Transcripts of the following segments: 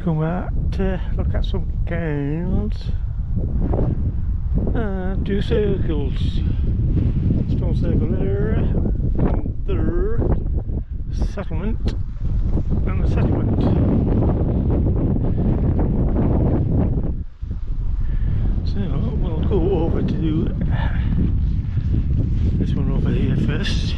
come out to look at some cairns and do circles. Stone circle there, and there, settlement, and the settlement. So we'll go over to this one over here first.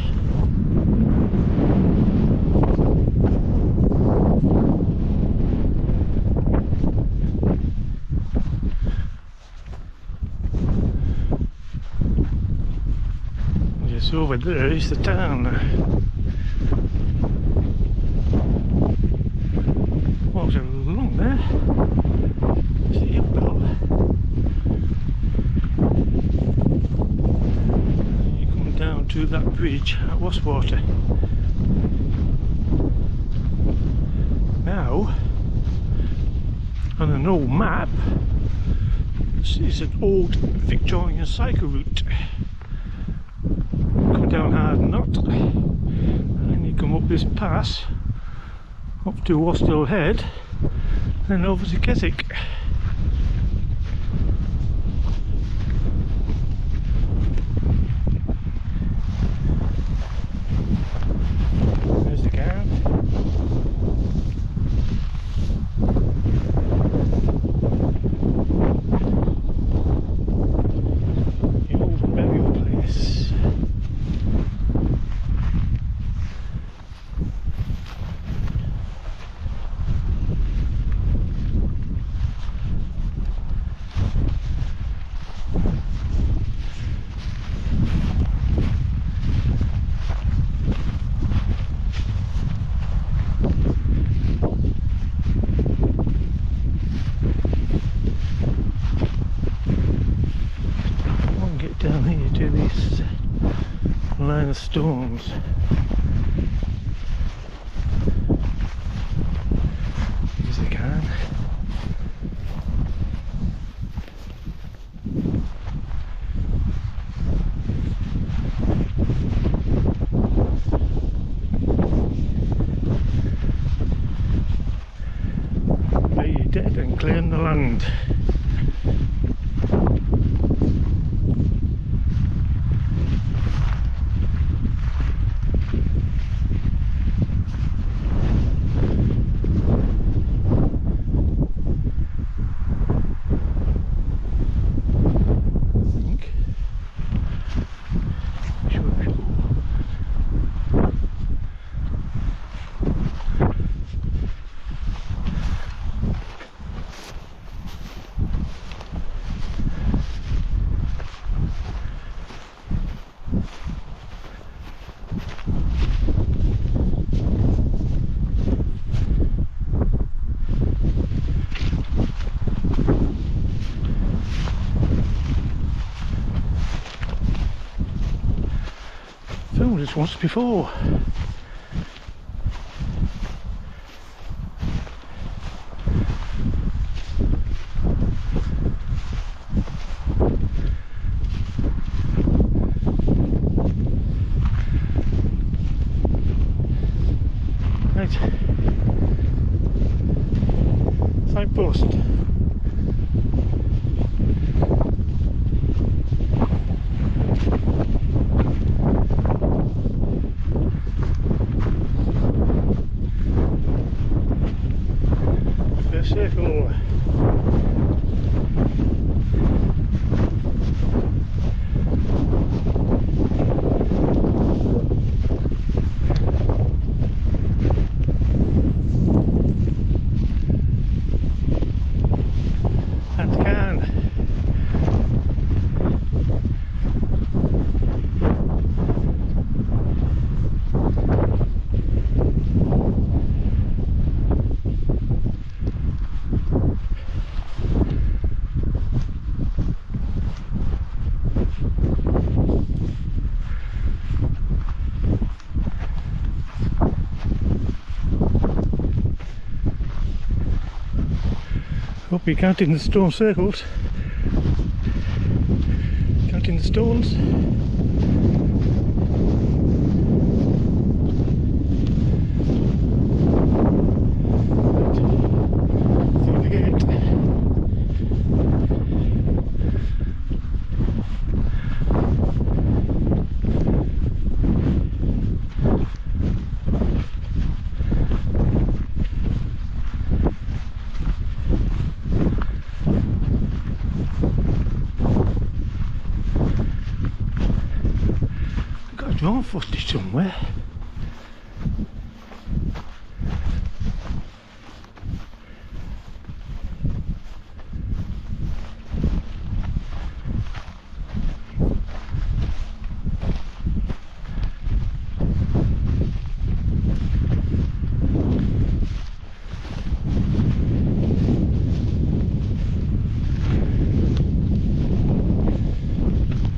Just over there is the town. Walks along there. See the bell. You come down to that bridge at Wastwater. Now, on an old map, this is an old Victorian cycle route. Come down Hard Knot, and you come up this pass, up to Eskdale Head, then over to Keswick. There's the cairn. The old burial place. Down here to this line of stones. Here's the cairn. Lay you dead and claim the land. Filmed this once before. Right. Signpost. Circle. And the cairn. Hope you're counting the stone circles. Counting the stones. drone footage somewhere.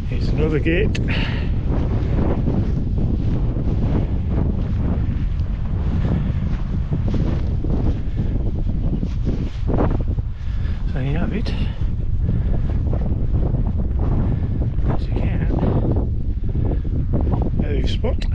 Here's another gate. So you have it, as you can, very spot.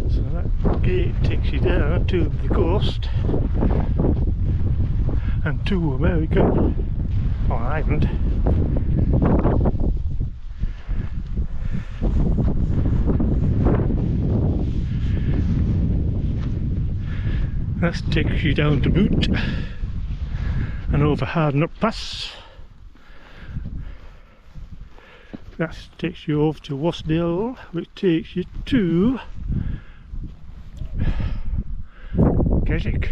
So that gate takes you down to the coast and to America, or Ireland. That takes you down to Brat and over Hardnut Pass. That takes you over to Eskdale, which takes you to Keswick.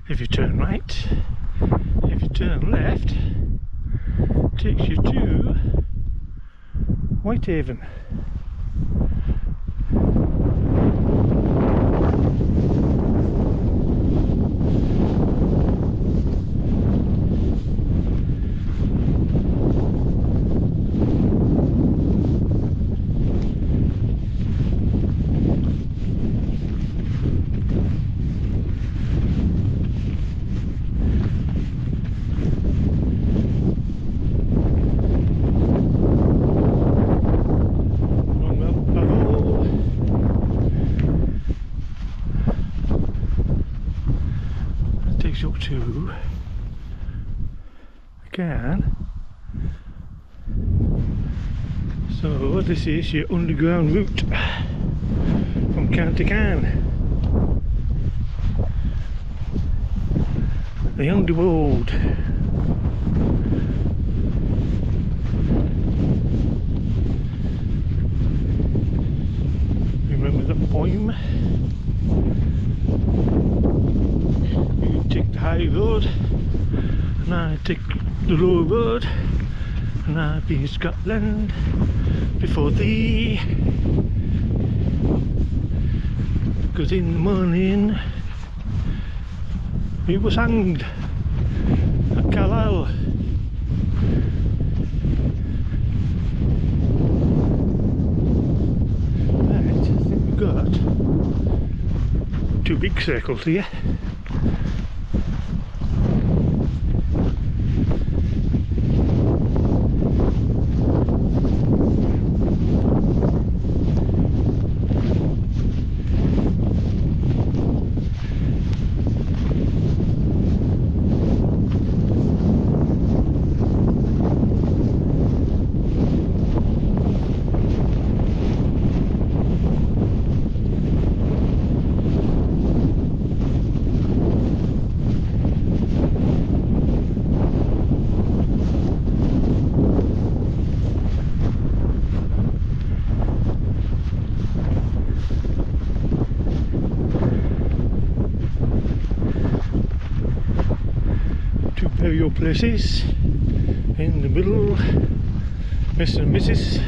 If you turn right, if you turn left, it takes you to Whitehaven. Takes you up to Caines. So this is your underground route from Caines to Caines. The underworld. Remember the poem? You take the high road, and I take the low road, and I be in Scotland before thee. Cause in the morning he was hanged at Carlisle. Right, I think we've got 2 big circles here. Burial places in the middle, Mr. and Mrs.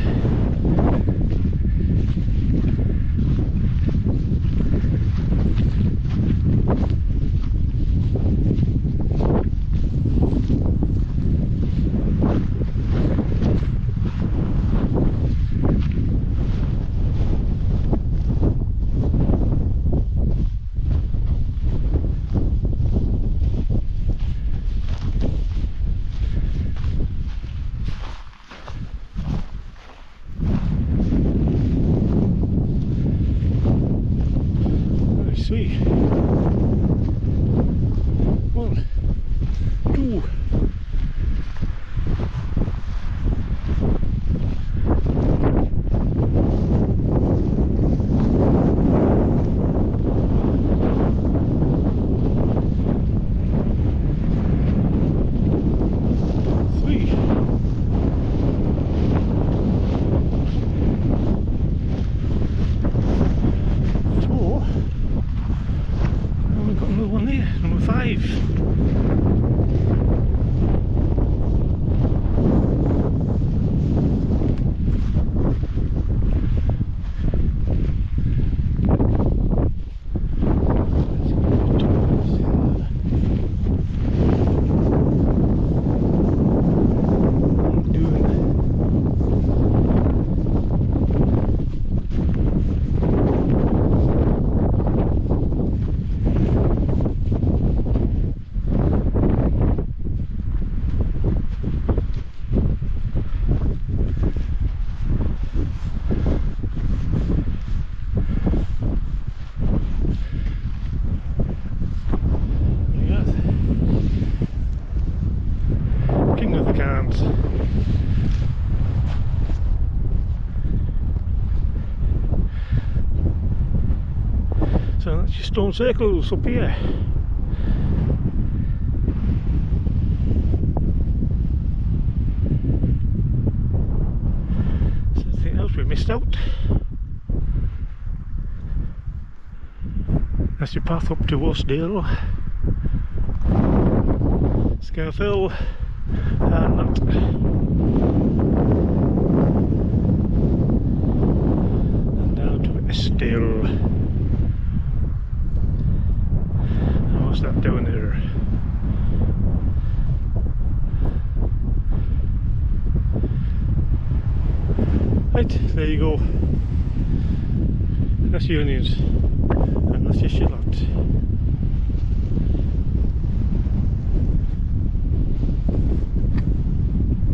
and Stone Circles up here. Is there anything else we missed out? That's your path up to Eskdale, Eskdale Fell, and that. And down to Eskdale. And what's that down there? Right, there you go. That's your onions, and that's your shallot.